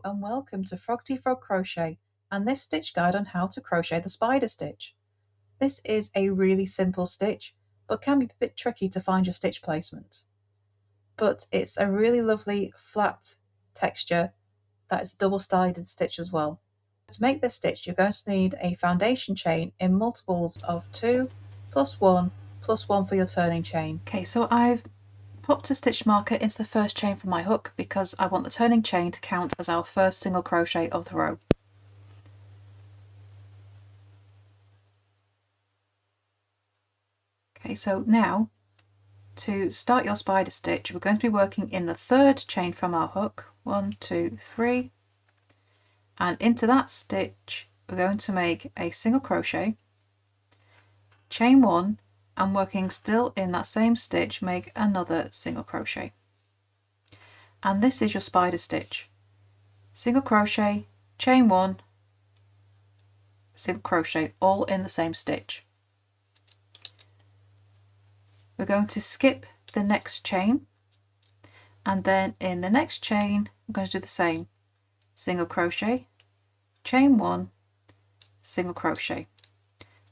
and welcome to Froggity Frog Crochet and this stitch guide on how to crochet the spider stitch. This is a really simple stitch but can be a bit tricky to find your stitch placement. But it's a really lovely flat texture that is a double-sided stitch as well. To make this stitch you're going to need a foundation chain in multiples of 2 plus 1 plus 1 for your turning chain. Okay, so I've popped a stitch marker into the first chain from my hook because I want the turning chain to count as our first single crochet of the row. Okay, so now to start your spider stitch we're going to be working in the third chain from our hook, 1, 2, 3, and into that stitch we're going to make a single crochet, chain 1, and working still in that same stitch make another single crochet. And this is your spider stitch. Single crochet, chain 1, single crochet, all in the same stitch. We're going to skip the next chain, and then in the next chain I'm going to do the same. Single crochet, chain 1, single crochet.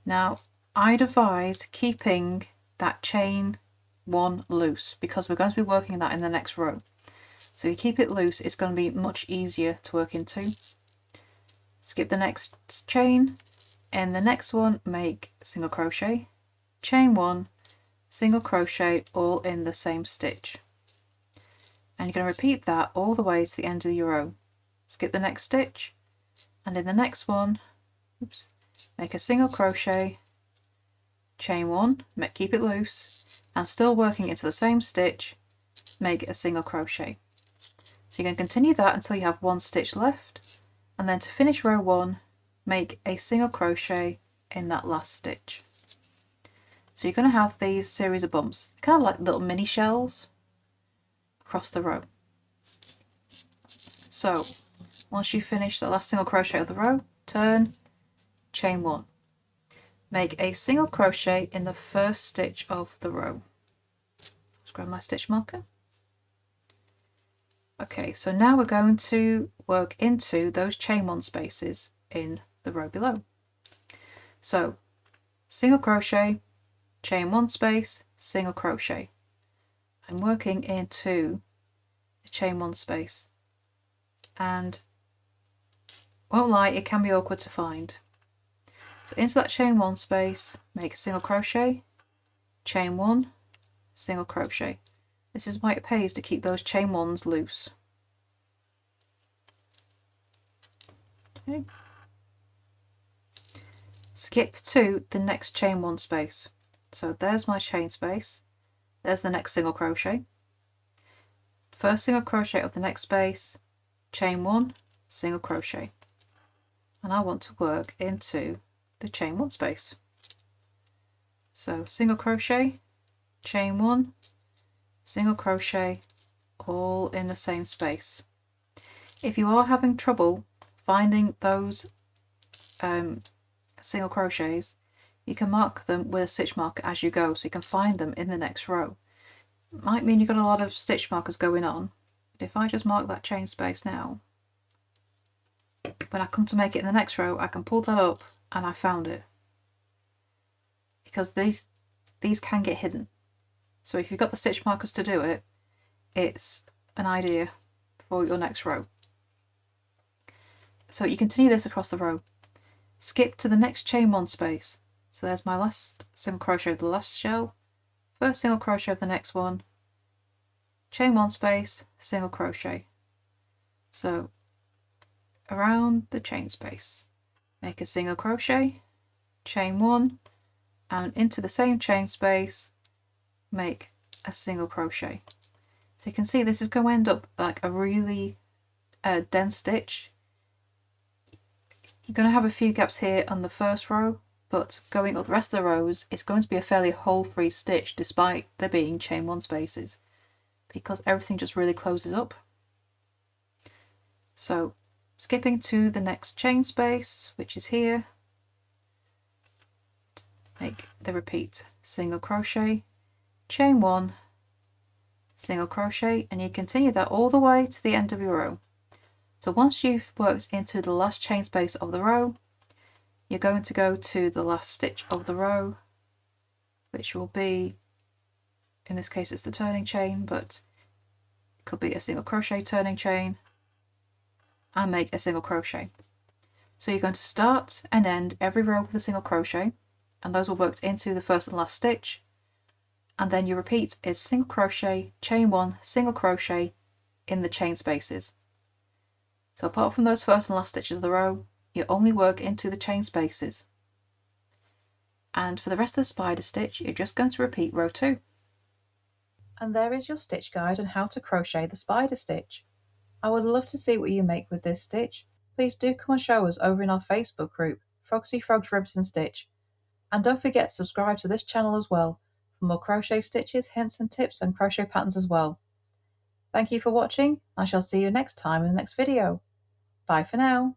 Now I'd advise keeping that chain 1 loose because we're going to be working that in the next row. So if you keep it loose it's going to be much easier to work into. Skip the next chain, in the next one make single crochet, chain 1, single crochet, all in the same stitch. And you're going to repeat that all the way to the end of your row. Skip the next stitch, and in the next one, make a single crochet, chain 1, keep it loose, and still working into the same stitch, make a single crochet. So you're going to continue that until you have 1 stitch left, and then to finish row 1 make a single crochet in that last stitch. So you're going to have these series of bumps, kind of like little mini shells across the row. So once you finish the last single crochet of the row, turn, chain 1. Make a single crochet in the first stitch of the row. Let's grab my stitch marker. Okay, so now we're going to work into those chain 1 spaces in the row below. So single crochet, chain 1 space, single crochet. I'm working into the chain 1 space, and won't lie, it can be awkward to find. So into that chain 1 space, make a single crochet, chain 1, single crochet. This is why it pays to keep those chain 1s loose. Okay. Skip to the next chain 1 space. So there's my chain space, there's the next single crochet. First single crochet of the next space, chain 1, single crochet. And I want to work into the chain 1 space. So single crochet, chain 1, single crochet, all in the same space. If you are having trouble finding those single crochets, you can mark them with a stitch marker as you go so you can find them in the next row. It might mean you've got a lot of stitch markers going on, but if I just mark that chain space now, when I come to make it in the next row I can pull that up and I found it. Because these can get hidden. So if you've got the stitch markers to do it, it's an idea for your next row. So you continue this across the row. Skip to the next chain 1 space. So there's my last single crochet of the last shell, first single crochet of the next one, chain 1 space, single crochet. So around the chain space, make a single crochet, chain 1, and into the same chain space make a single crochet. So you can see this is going to end up like a really dense stitch. You're going to have a few gaps here on the first row, but going up the rest of the rows it's going to be a fairly hole-free stitch despite there being chain 1 spaces, because everything just really closes up. So skipping to the next chain space, which is here, make the repeat single crochet, chain 1, single crochet, and you continue that all the way to the end of your row. So once you've worked into the last chain space of the row, you're going to go to the last stitch of the row, which will be, in this case it's the turning chain, but it could be a single crochet turning chain, and make a single crochet. So you're going to start and end every row with a single crochet, and those will work into the first and last stitch, and then you repeat is single crochet, chain one, single crochet in the chain spaces. So apart from those first and last stitches of the row, you only work into the chain spaces. And for the rest of the spider stitch, you're just going to repeat row 2. And there is your stitch guide on how to crochet the spider stitch. I would love to see what you make with this stitch. Please do come and show us over in our Facebook group, Froggity Frogs Ribs and Stitch. And don't forget to subscribe to this channel as well for more crochet stitches, hints and tips and crochet patterns as well. Thank you for watching. I shall see you next time in the next video. Bye for now.